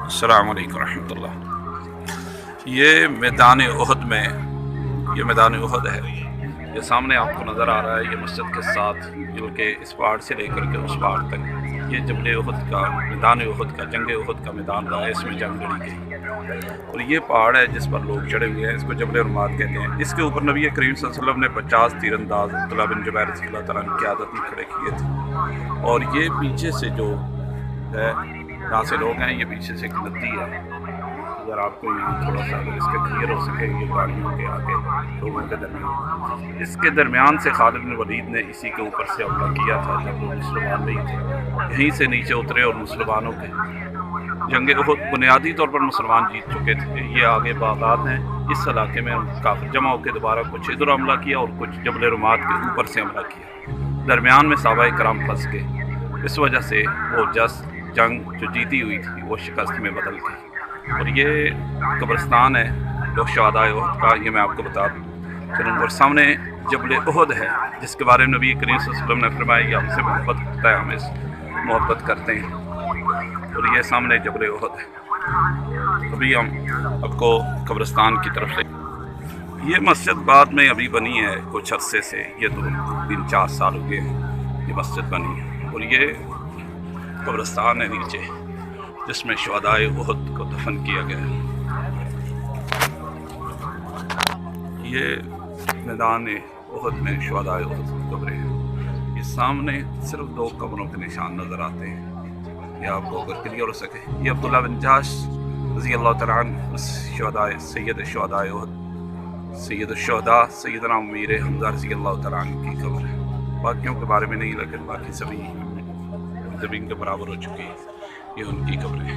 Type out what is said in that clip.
अस्सलामु अलैकुम रहमतुल्लाह। ये मैदान उहद में, ये मैदान उहद है। ये सामने आपको नज़र आ रहा है, ये मस्जिद के साथ बल्कि इस पहाड़ से लेकर के उस पहाड़ तक ये जबल उहद का मैदान उहद का जंग उहद का मैदान रहा है। इसमें जंग लड़ी गई और ये पहाड़ है जिस पर लोग चढ़े हुए हैं। इसको जबल रुमात कहते हैं। इसके ऊपर नबी करीम सल्लल्लाहु अलैहि वसल्लम ने 50 तीरंदाज अब्दुल्लाह बिन जुबैर रज़ियल्लाहु तआला अन्हु की आदत में खड़े किए थे। और ये पीछे से जो है, यहाँ से लोग हैं, ये पीछे से एक नदी है। अगर आपको यहाँ थोड़ा सा अगर इसका क्लियर हो सके, ये गाड़ियों के आगे लोगों के दरमियान, इसके दरमियान से खालिद बिन वलीद ने इसी के ऊपर से हमला किया था जब वो मुसलमान नहीं थे। यहीं से नीचे उतरे और मुसलमानों के जंग उहद बुनियादी तौर पर मुसलमान जीत चुके थे। ये आगे बागात हैं, इस इलाके में काफ़ी जमा होकर दोबारा कुछ इधर हमला किया और कुछ जबल रुमात के ऊपर से हमला किया। दरमियान में सहाबा कराम फंस गए। इस वजह से वो जंग जो जीती हुई थी वो शिकस्त में बदल गई। और ये कब्रिस्तान है जो शहादाए उहद का, ये मैं आपको बता दूँ चलूँ। और सामने जबल उहद है जिसके बारे में नबी करीम सल्लल्लाहु अलैहि वसल्लम ने फरमाया कि हमसे मोहब्बत करता है, हम इस मोहब्बत करते हैं। और ये सामने जबल उहद है। अभी हम आपको कब्रिस्तान की तरफ से, ये मस्जिद बाद में अभी बनी है कुछ अरसे से, ये तो 3-4 साल हो गए ये मस्जिद बनी है। और ये कब्रिस्तान है नीचे जिसमें शुहदाए उहद को दफन किया गया है। ये मैदान उहद में शुहदाए उहद की कब्रें हैं। ये सामने सिर्फ 2 कब्रों के निशान नज़र आते हैं। ये आपको अगर क्लियर हो सके, ये अब्दुल्लाह बिन जहश रज़ियल्लाहु तआला अन्हु शुहदाए सैयद शुहदाए उहद सैयद शुहदा सैयदना अमीर हमज़ा रज़ियल्लाहु तआला अन्हु की कब्र है। बाकियों के बारे में नहीं, लेकिन बाकी सभी ज़मीन के बराबर हो चुकी है। ये उनकी कब्र है।